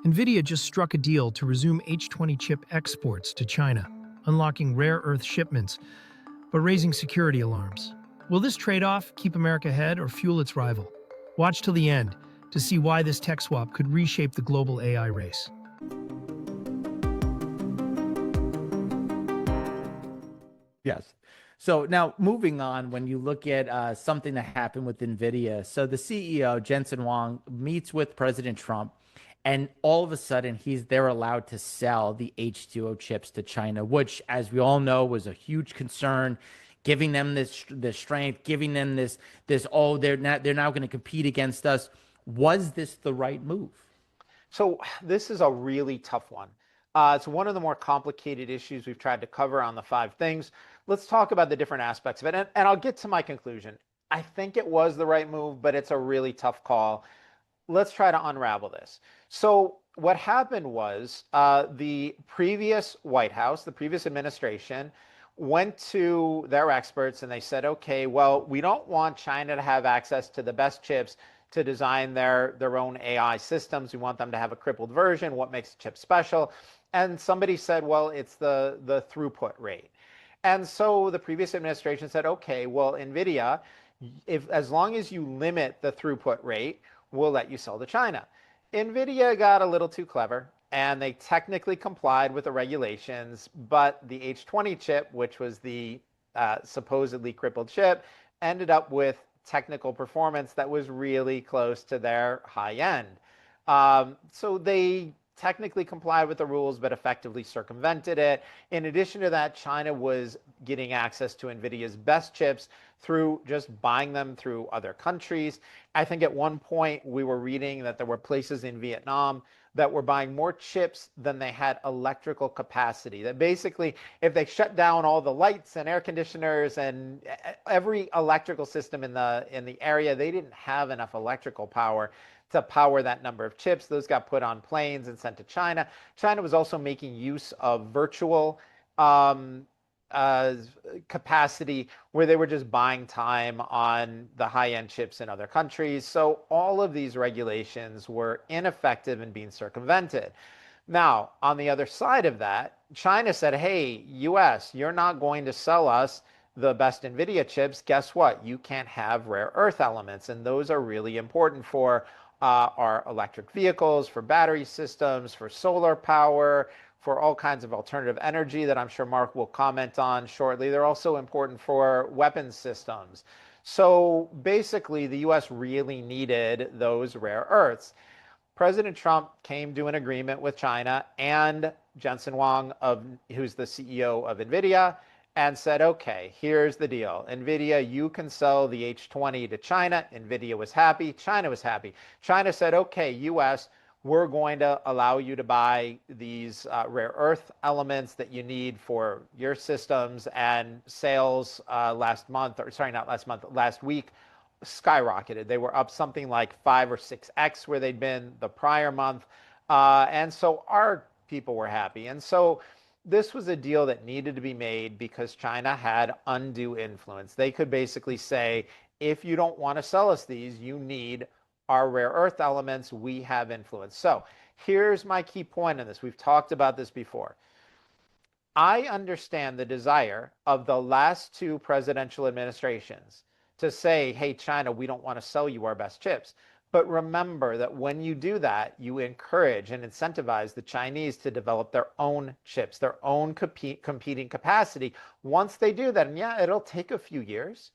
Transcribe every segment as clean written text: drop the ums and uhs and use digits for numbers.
Nvidia just struck a deal to resume H20 chip exports to China, unlocking rare earth shipments, but raising security alarms. Will this trade-off keep America ahead or fuel its rival? Watch till the end to see why this tech swap could reshape the global AI race. Yes. So now moving on, when you look at something that happened with Nvidia, so the CEO, Jensen Huang, meets with President Trump, and all of a sudden they're allowed to sell the H20 chips to China, which, as we all know, was a huge concern, giving them this strength, giving them this they're now going to compete against us. Was this the right move? So this is a really tough one. It's one of the more complicated issues we've tried to cover on the 5 things. Let's talk about the different aspects of it, and I'll get to my conclusion. I think it was the right move, but it's a really tough call. Let's try to unravel this. So what happened was the previous White House, the previous administration, went to their experts and they said, okay, well, we don't want China to have access to the best chips to design their own AI systems. We want them to have a crippled version. What makes the chip special? And somebody said, well, it's the throughput rate. And so the previous administration said, okay, well, Nvidia, as long as you limit the throughput rate, we'll let you sell to China. Nvidia got a little too clever, and they technically complied with the regulations, but the H20 chip, which was the supposedly crippled chip, ended up with technical performance that was really close to their high end. So they technically complied with the rules, but effectively circumvented it. In addition to that, China was getting access to Nvidia's best chips through just buying them through other countries. I think at one point we were reading that there were places in Vietnam that were buying more chips than they had electrical capacity. That basically, if they shut down all the lights and air conditioners and every electrical system in the area, they didn't have enough electrical power to power that number of chips. Those got put on planes and sent to China. China was also making use of virtual capacity where they were just buying time on the high-end chips in other countries. So all of these regulations were ineffective in being circumvented. Now, on the other side of that, China said, hey, US, you're not going to sell us the best Nvidia chips. Guess what? You can't have rare earth elements, and those are really important for our electric vehicles, for battery systems, for solar power, for all kinds of alternative energy that I'm sure Mark will comment on shortly. They're also important for weapons systems. So basically, the US really needed those rare earths. President Trump came to an agreement with China and Jensen Huang, who's the CEO of Nvidia, and said, okay, here's the deal. Nvidia, you can sell the H20 to China. Nvidia was happy. China was happy. China said, okay, US, we're going to allow you to buy these rare earth elements that you need for your systems. And sales last week skyrocketed. They were up something like 5 or 6x where they'd been the prior month. And so our people were happy. And so this was a deal that needed to be made because China had undue influence. They could basically say, if you don't want to sell us these, you need our rare earth elements. We have influence. So here's my key point in this. We've talked about this before. I understand the desire of the last 2 presidential administrations to say, hey, China, we don't want to sell you our best chips. But remember that when you do that, you encourage and incentivize the Chinese to develop their own chips, their own competing capacity. Once they do that, and yeah, it'll take a few years.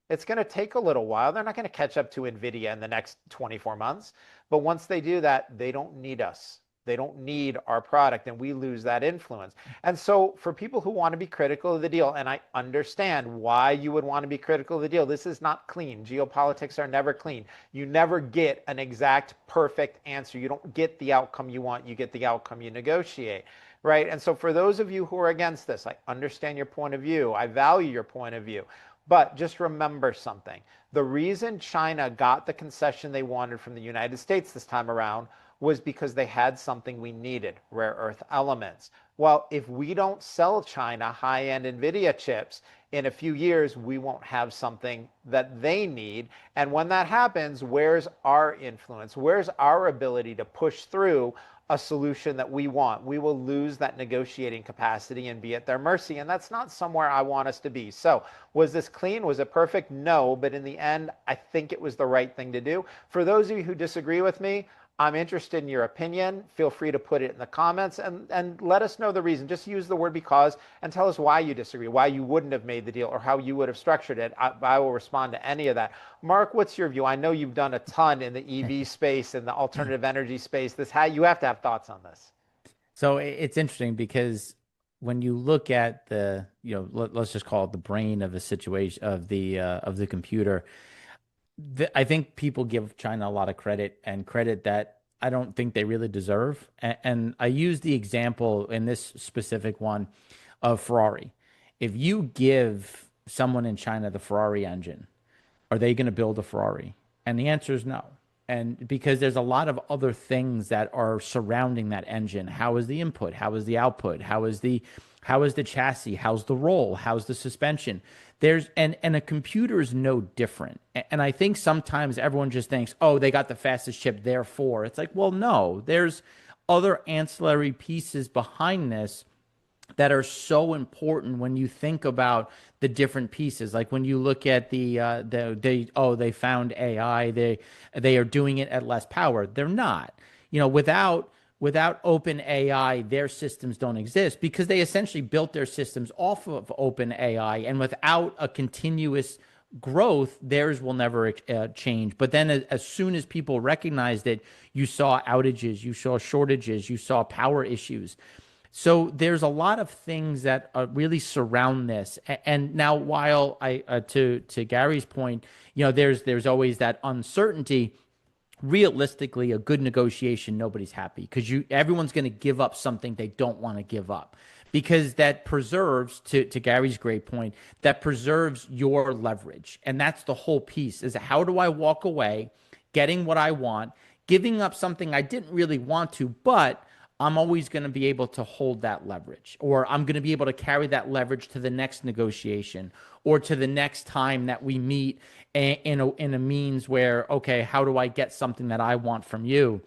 It's going to take a little while. They're not going to catch up to Nvidia in the next 24 months. But once they do that, they don't need us. They don't need our product, and we lose that influence. And so for people who want to be critical of the deal, and I understand why you would want to be critical of the deal, this is not clean. Geopolitics are never clean. You never get an exact perfect answer. You don't get the outcome you want. You get the outcome you negotiate, right? And so for those of you who are against this, I understand your point of view. I value your point of view. But just remember something. The reason China got the concession they wanted from the United States this time around was because they had something we needed, rare earth elements. Well, if we don't sell China high-end Nvidia chips, in a few years, we won't have something that they need. And when that happens, where's our influence? Where's our ability to push through a solution that we want, we will lose that negotiating capacity and be at their mercy. And that's not somewhere I want us to be. So, was this clean? Was it perfect? No. But in the end, I think it was the right thing to do. For those of you who disagree with me, I'm interested in your opinion. Feel free to put it in the comments and let us know the reason. Just use the word because and tell us why you disagree, why you wouldn't have made the deal, or how you would have structured it. I will respond to any of that. Mark, what's your view? I know you've done a ton in the EV space and the alternative energy space. You have to have thoughts on this. So it's interesting because when you look at the, let's just call it the brain of a situation of the computer, I think people give China a lot of credit and credit that I don't think they really deserve. And I use the example in this specific one of Ferrari. If you give someone in China the Ferrari engine, are they going to build a Ferrari? And the answer is no. And because there's a lot of other things that are surrounding that engine. How is the input? How is the output? How is the chassis? How's the roll? How's the suspension? And a computer is no different. And I think sometimes everyone just thinks, oh, they got the fastest chip, therefore. It's like, well, no, there's other ancillary pieces behind this that are so important when you think about the different pieces. Like when you look at they found AI, they are doing it at less power. They're not. Without open AI, their systems don't exist because they essentially built their systems off of open AI, and without a continuous growth, theirs will never change. But then as soon as people recognized it, you saw outages, you saw shortages, you saw power issues. So there's a lot of things that really surround this. And now, while to Gary's point, there's always that uncertainty. Realistically, a good negotiation, nobody's happy because everyone's going to give up something they don't want to give up, because that preserves, to Gary's great point, that preserves your leverage. And that's the whole piece: is how do I walk away, getting what I want, giving up something I didn't really want to, but I'm always going to be able to hold that leverage, or I'm going to be able to carry that leverage to the next negotiation or to the next time that we meet in a means where, okay, how do I get something that I want from you?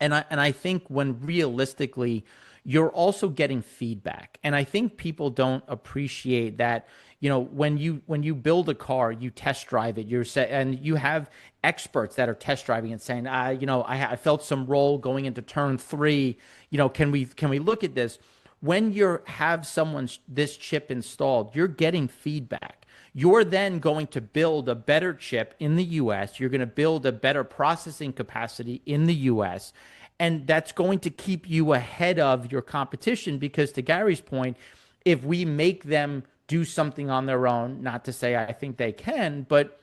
And I think when realistically, you're also getting feedback. And I think people don't appreciate that, when you build a car, you test drive it, and you have experts that are test driving and saying, I felt some roll going into turn 3. Can we look at this? When you have this chip installed, you're getting feedback. You're then going to build a better chip in the US. You're going to build a better processing capacity in the US. And that's going to keep you ahead of your competition, because to Gary's point, if we make them do something on their own, not to say I think they can, but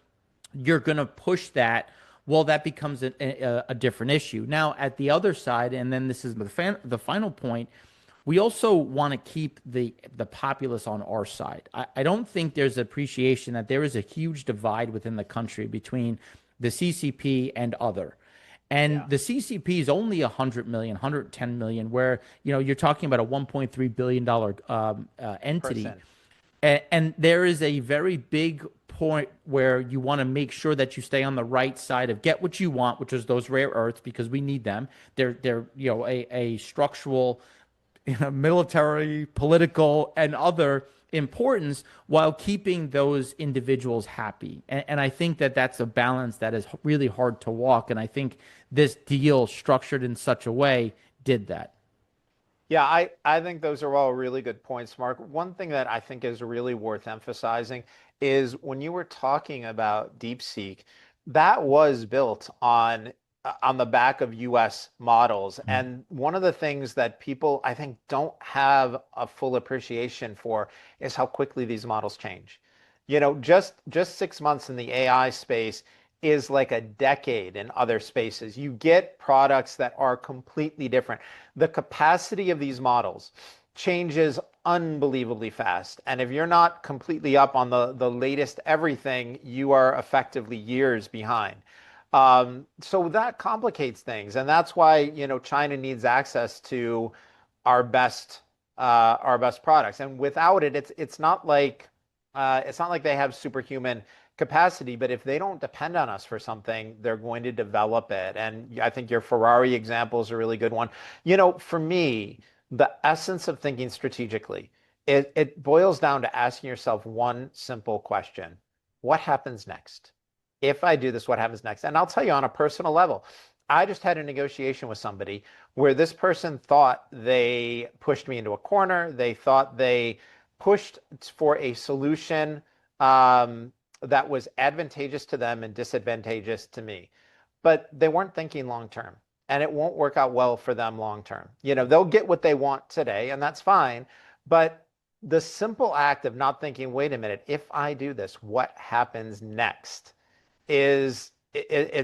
you're going to push that, well, that becomes a different issue. Now, at the other side, and then this is the final point, we also want to keep the populace on our side. I don't think there's appreciation that there is a huge divide within the country between the CCP and other. And the CCP is only 100 million, 110 million, where you're talking about a $1.3 billion entity. Percent. And there is a very big point where you want to make sure that you stay on the right side of get what you want, which is those rare earths, because we need them. They're a structural, military, political, and other importance, while keeping those individuals happy. And I think that that's a balance that is really hard to walk. And I think this deal, structured in such a way, did that. Yeah, I think those are all really good points, Mark. One thing that I think is really worth emphasizing is when you were talking about DeepSeek, that was built on the back of US models. And one of the things that people, I think, don't have a full appreciation for is how quickly these models change. Just 6 months in the AI space is like a decade in other spaces. You get products that are completely different. The capacity of these models changes unbelievably fast. And if you're not completely up on the latest everything, you are effectively years behind. So that complicates things, and that's why China needs access to our best products. And without it, it's not like they have superhuman capacity, but if they don't depend on us for something, they're going to develop it. And I think your Ferrari example is a really good one. For me, the essence of thinking strategically, it boils down to asking yourself one simple question. What happens next? If I do this, what happens next? And I'll tell you on a personal level, I just had a negotiation with somebody where this person thought they pushed me into a corner. They thought they pushed for a solution that was advantageous to them and disadvantageous to me. But they weren't thinking long term, and it won't work out well for them long term. They'll get what they want today, and that's fine. But the simple act of not thinking, wait a minute, if I do this, what happens next? It's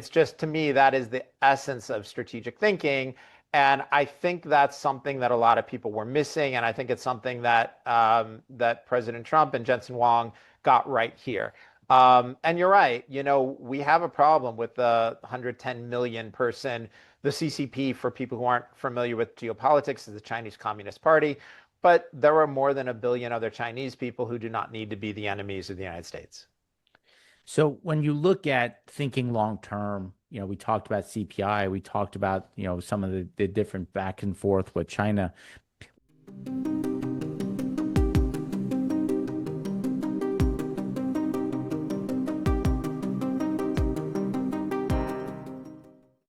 just, to me, that is the essence of strategic thinking. And I think that's something that a lot of people were missing. And I think it's something that that President Trump and Jensen Huang got right here. And you're right, we have a problem with the 110 million person, the CCP, for people who aren't familiar with geopolitics, is the Chinese Communist Party. But there are more than a billion other Chinese people who do not need to be the enemies of the United States. So when you look at thinking long term, we talked about CPI, we talked about, some of the different back and forth with China.